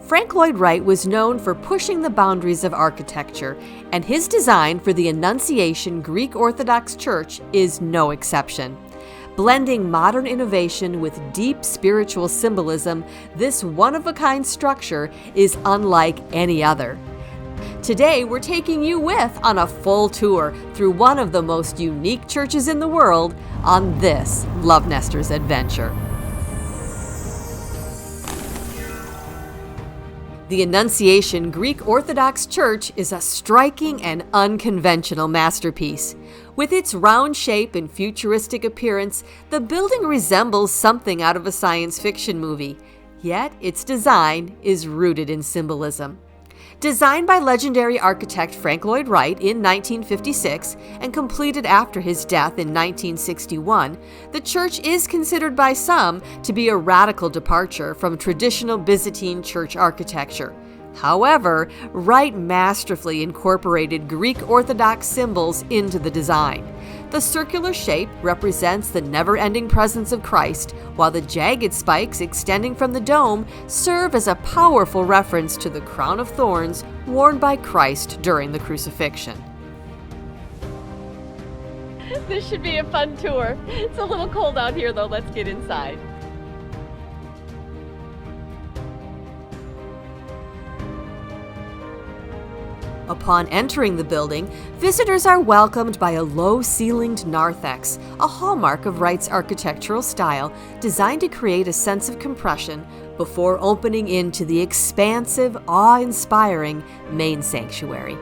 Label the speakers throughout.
Speaker 1: Frank Lloyd Wright was known for pushing the boundaries of architecture, and his design for the Annunciation Greek Orthodox Church is no exception. Blending modern innovation with deep spiritual symbolism, this one-of-a-kind structure is unlike any other. Today, we're taking you on a full tour through one of the most unique churches in the world on this LoveNesters adventure. The Annunciation Greek Orthodox Church is a striking and unconventional masterpiece. With its round shape and futuristic appearance, the building resembles something out of a science fiction movie, yet its design is rooted in symbolism. Designed by legendary architect Frank Lloyd Wright in 1956 and completed after his death in 1961, the church is considered by some to be a radical departure from traditional Byzantine church architecture. However, Wright masterfully incorporated Greek Orthodox symbols into the design. The circular shape represents the never-ending presence of Christ, while the jagged spikes extending from the dome serve as a powerful reference to the crown of thorns worn by Christ during the crucifixion. This should be a fun tour. It's a little cold out here though. Let's get inside. Upon entering the building, visitors are welcomed by a low-ceilinged narthex, a hallmark of Wright's architectural style, designed to create a sense of compression before opening into the expansive, awe-inspiring main sanctuary.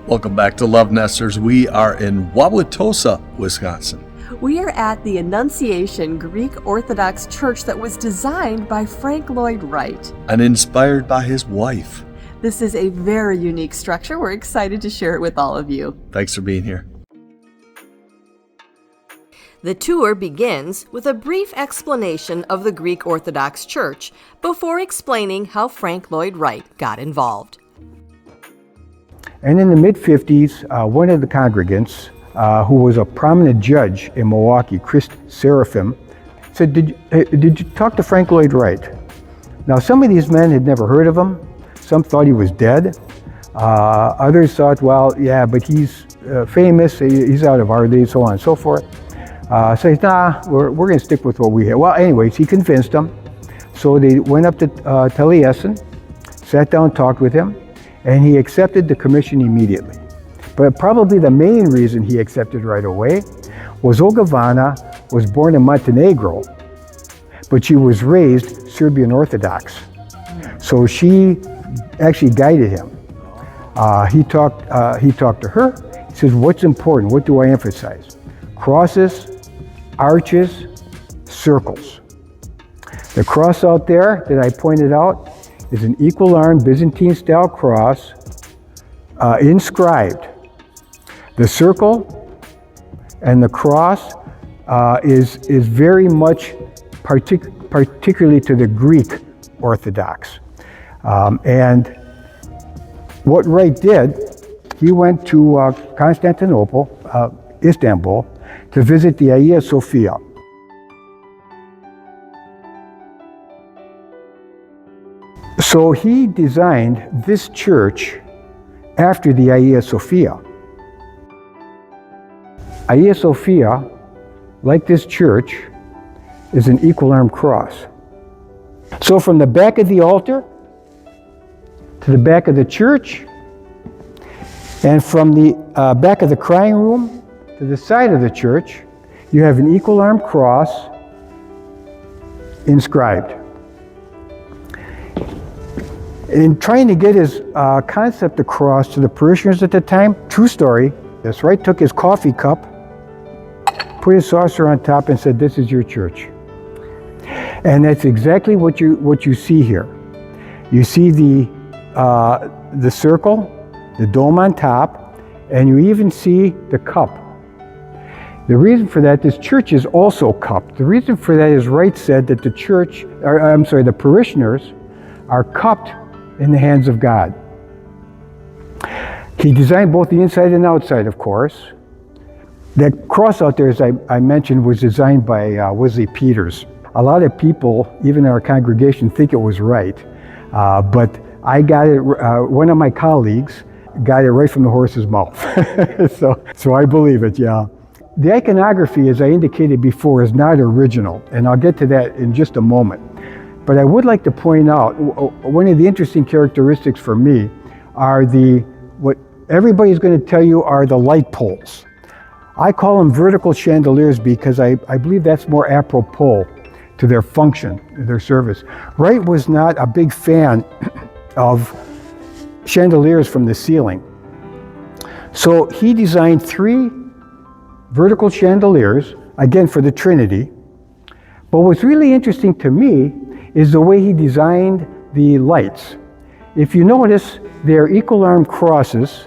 Speaker 2: Welcome back to LoveNesters. We are in Wauwatosa, Wisconsin.
Speaker 1: We are at the Annunciation Greek Orthodox Church that was designed by Frank Lloyd Wright
Speaker 2: And inspired by his wife.
Speaker 1: This is a very unique structure. We're excited to share it with all of you.
Speaker 2: Thanks for being here.
Speaker 1: The tour begins with a brief explanation of the Greek Orthodox Church before explaining how Frank Lloyd Wright got involved.
Speaker 3: And in the mid-50s, one of the congregants, who was a prominent judge in Milwaukee, Chris Seraphim, said, did you talk to Frank Lloyd Wright? Now, some of these men had never heard of him. Some thought he was dead. Others thought, well, yeah, but he's famous, he's out of our league, so on and so forth. So he said, nah, we're going to stick with what we have. Well, anyways, he convinced them. So they went up to Taliesin, sat down, talked with him, and he accepted the commission immediately. But probably the main reason he accepted right away was Olga was born in Montenegro, but she was raised Serbian Orthodox. So she actually guided him. He talked to her. He says, what's important? What do I emphasize? Crosses, arches, circles. The cross out there that I pointed out is an equal-armed Byzantine-style cross inscribed. The circle and the cross is very much particularly to the Greek Orthodox. And what Wright did, he went to Constantinople, Istanbul, to visit the Hagia Sophia. So he designed this church after the Hagia Sophia. Hagia Sophia, like this church, is an equal-armed cross. So from the back of the altar to the back of the church, and from the back of the crying room to the side of the church, you have an equal-armed cross inscribed. In trying to get his concept across to the parishioners at the time, true story, this Wright took his coffee cup, put his saucer on top, and said, this is your church. And that's exactly what you see here. You see the circle, the dome on top, and you even see the cup. The reason for that, this church is also cupped. The reason for that is Wright said that the parishioners are cupped in the hands of God. He designed both the inside and outside, of course. That cross out there, as I mentioned, was designed by Wesley Peters. A lot of people, even in our congregation, think it was right, but I got it, one of my colleagues got it right from the horse's mouth. so I believe it, yeah. The iconography, as I indicated before, is not original, and I'll get to that in just a moment. But I would like to point out, one of the interesting characteristics for me are what everybody's going to tell you are the light poles. I call them vertical chandeliers because I believe that's more apropos to their function, their service. Wright was not a big fan of chandeliers from the ceiling. So he designed 3 vertical chandeliers, again for the Trinity. But what's really interesting to me is the way he designed the lights. If you notice, they're equal arm crosses,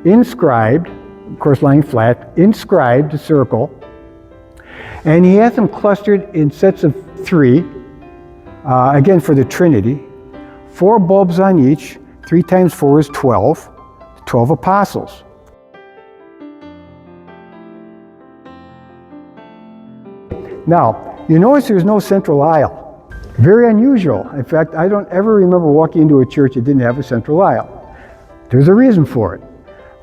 Speaker 3: inscribed, of course lying flat, inscribed, a circle, and he has them clustered in sets of 3, again for the Trinity, 4 bulbs on each, 3 times 4 is 12, 12 apostles. Now, you notice there's no central aisle. Very unusual. In fact, I don't ever remember walking into a church that didn't have a central aisle. There's a reason for it.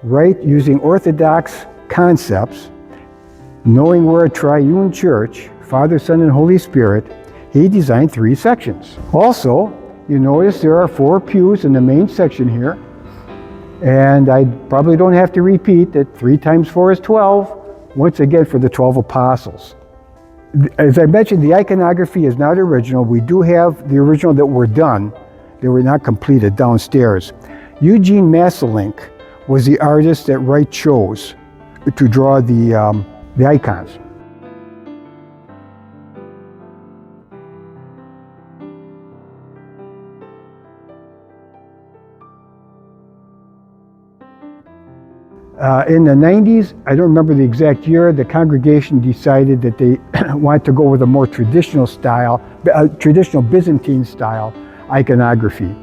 Speaker 3: Wright, using Orthodox concepts, knowing we're a triune church, Father, Son, and Holy Spirit, he designed 3 sections. Also, you notice there are 4 pews in the main section here, and I probably don't have to repeat that 3 times 4 is 12, once again for the 12 apostles. As I mentioned, the iconography is not original. We do have the original that were done. They were not completed downstairs. Eugene Masselink was the artist that Wright chose to draw the icons. In the 90s, I don't remember the exact year, the congregation decided that they wanted to go with a more traditional style, traditional Byzantine style iconography.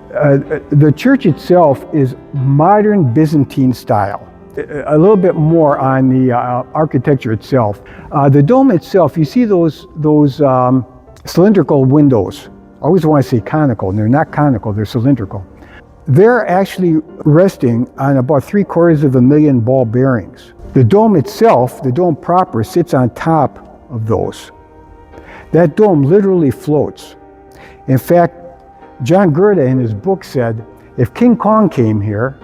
Speaker 3: The church itself is modern Byzantine style, a little bit more on the architecture itself. The dome itself, you see those cylindrical windows. I always want to say conical, and they're not conical, they're cylindrical. They're actually resting on about 750,000 ball bearings. The dome itself, the dome proper, sits on top of those. That dome literally floats. In fact, John Gerda in his book said, if King Kong came here,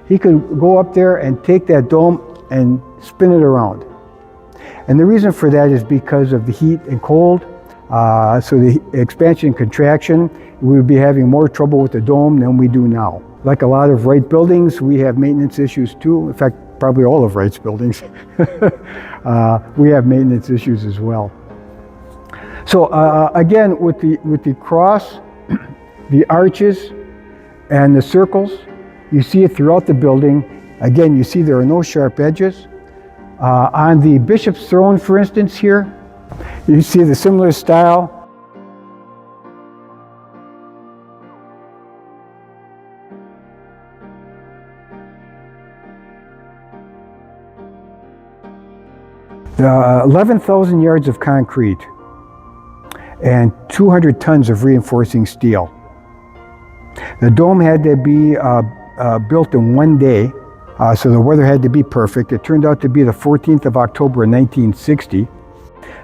Speaker 3: he could go up there and take that dome and spin it around. And the reason for that is because of the heat and cold. So the expansion and contraction, we would be having more trouble with the dome than we do now. Like a lot of Wright buildings, we have maintenance issues too. In fact, probably all of Wright's buildings. We have maintenance issues as well. So again, with the cross, the arches, and the circles, you see it throughout the building. Again, you see there are no sharp edges. On the bishop's throne, for instance, here, you see the similar style. The 11,000 yards of concrete and 200 tons of reinforcing steel. The dome had to be built in 1 day, so the weather had to be perfect. It turned out to be the 14th of October in 1960.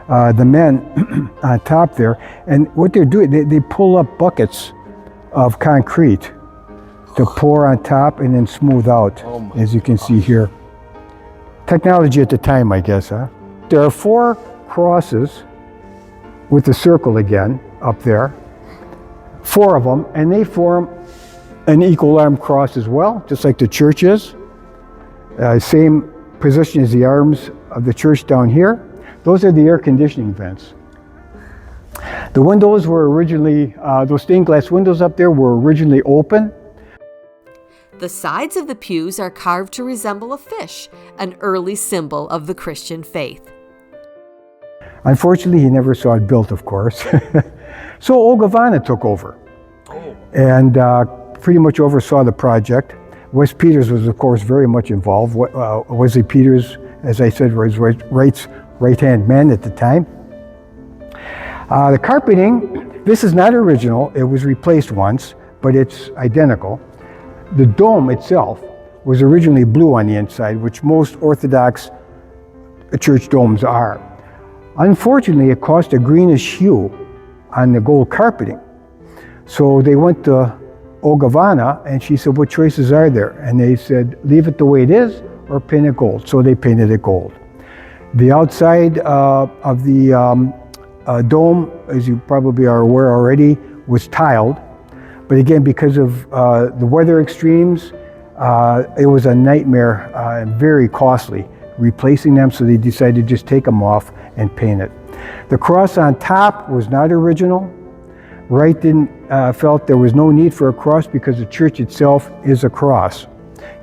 Speaker 3: The men on top there, and what they're doing, they pull up buckets of concrete to pour on top and then smooth out, as you can see here. Technology at the time, I guess, huh? There are 4 crosses with the circle again up there, 4 of them, and they form an equal arm cross as well, just like the church is. Same position as the arms of the church down here. Those are the air conditioning vents. The windows were originally, those stained glass windows up there were originally open.
Speaker 1: The sides of the pews are carved to resemble a fish, an early symbol of the Christian faith.
Speaker 3: Unfortunately, he never saw it built, of course. So Ogavana took over and pretty much oversaw the project. Wes Peters was, of course, very much involved. Wesley Peters as I said, was Wright's right-hand man at the time. The carpeting, this is not original. It was replaced once, but it's identical. The dome itself was originally blue on the inside, which most Orthodox church domes are. Unfortunately, it caused a greenish hue on the gold carpeting. So they went to Ogavana, and she said, what choices are there? And they said, leave it the way it is or paint it gold. So they painted it gold. The outside of the dome, as you probably are aware already, was tiled. But again, because of the weather extremes, it was a nightmare and very costly replacing them, so they decided to just take them off and paint it. The cross on top was not original. Wright felt there was no need for a cross because the church itself is a cross.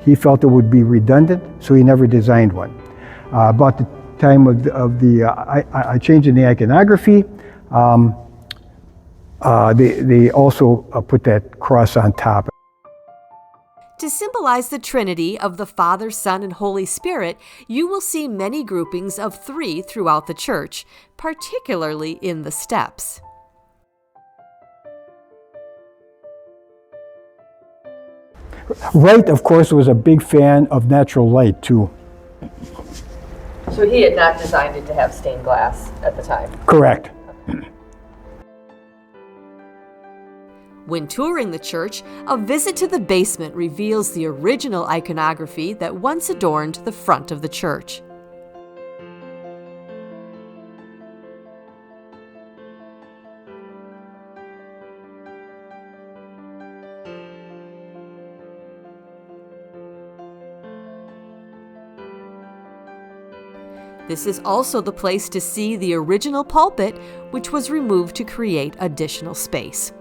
Speaker 3: He felt it would be redundant, so he never designed one. About the time of the change in the iconography, they also put that cross on top.
Speaker 1: To symbolize the Trinity of the Father, Son, and Holy Spirit, you will see many groupings of 3 throughout the church, particularly in the steps.
Speaker 3: Wright, of course, was a big fan of natural light, too.
Speaker 1: So he had not designed it to have stained glass at the time?
Speaker 3: Correct.
Speaker 1: When touring the church, a visit to the basement reveals the original iconography that once adorned the front of the church. This is also the place to see the original pulpit, which was removed to create additional space.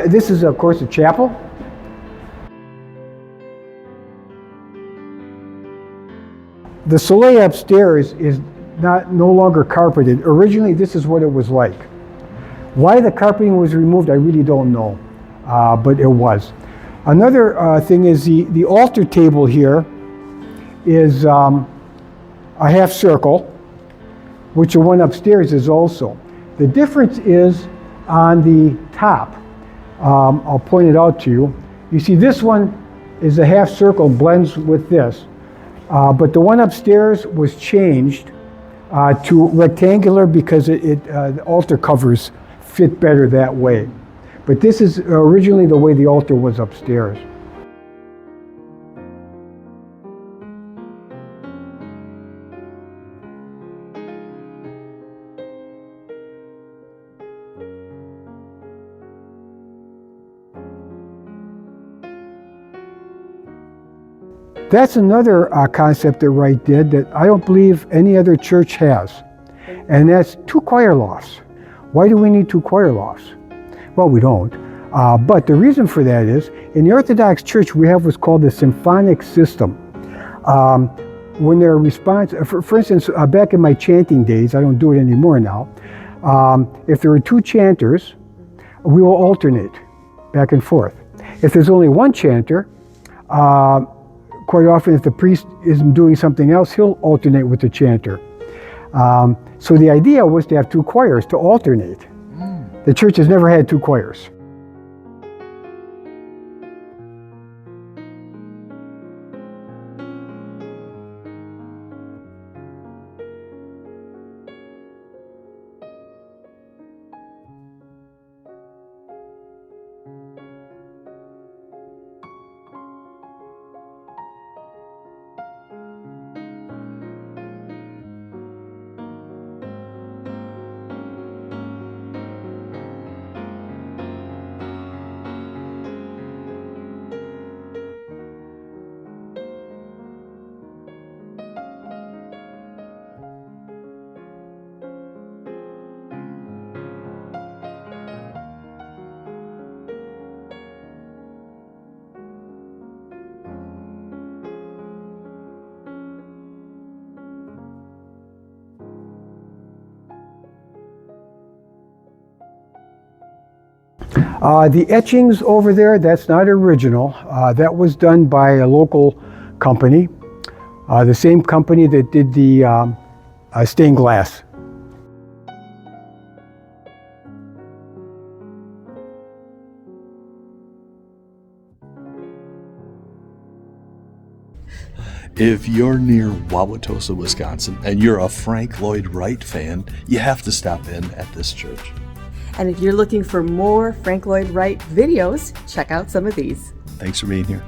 Speaker 3: This is, of course, a chapel. The soleil upstairs is no longer carpeted. Originally, this is what it was like. Why the carpeting was removed, I really don't know, but it was. Another thing is the altar table here is a half circle, which the one upstairs is also. The difference is on the top. I'll point it out to you. You see, this one is a half circle, blends with this, but the one upstairs was changed to rectangular because the altar covers fit better that way. But this is originally the way the altar was upstairs. That's another concept that Wright did that I don't believe any other church has, and that's 2 choir lofts. Why do we need 2 choir lofts? Well, we don't. But the reason for that is, in the Orthodox Church, we have what's called the symphonic system. When there are for instance, back in my chanting days, I don't do it anymore now, if there are 2 chanters, we will alternate back and forth. If there's only 1 chanter, quite often if the priest isn't doing something else, he'll alternate with the chanter. So the idea was to have 2 choirs to alternate. The church has never had 2 choirs. The etchings over there, that's not original. That was done by a local company, the same company that did the stained glass.
Speaker 2: If you're near Wauwatosa, Wisconsin, and you're a Frank Lloyd Wright fan, you have to stop in at this church.
Speaker 1: And if you're looking for more Frank Lloyd Wright videos, check out some of these.
Speaker 2: Thanks for being here.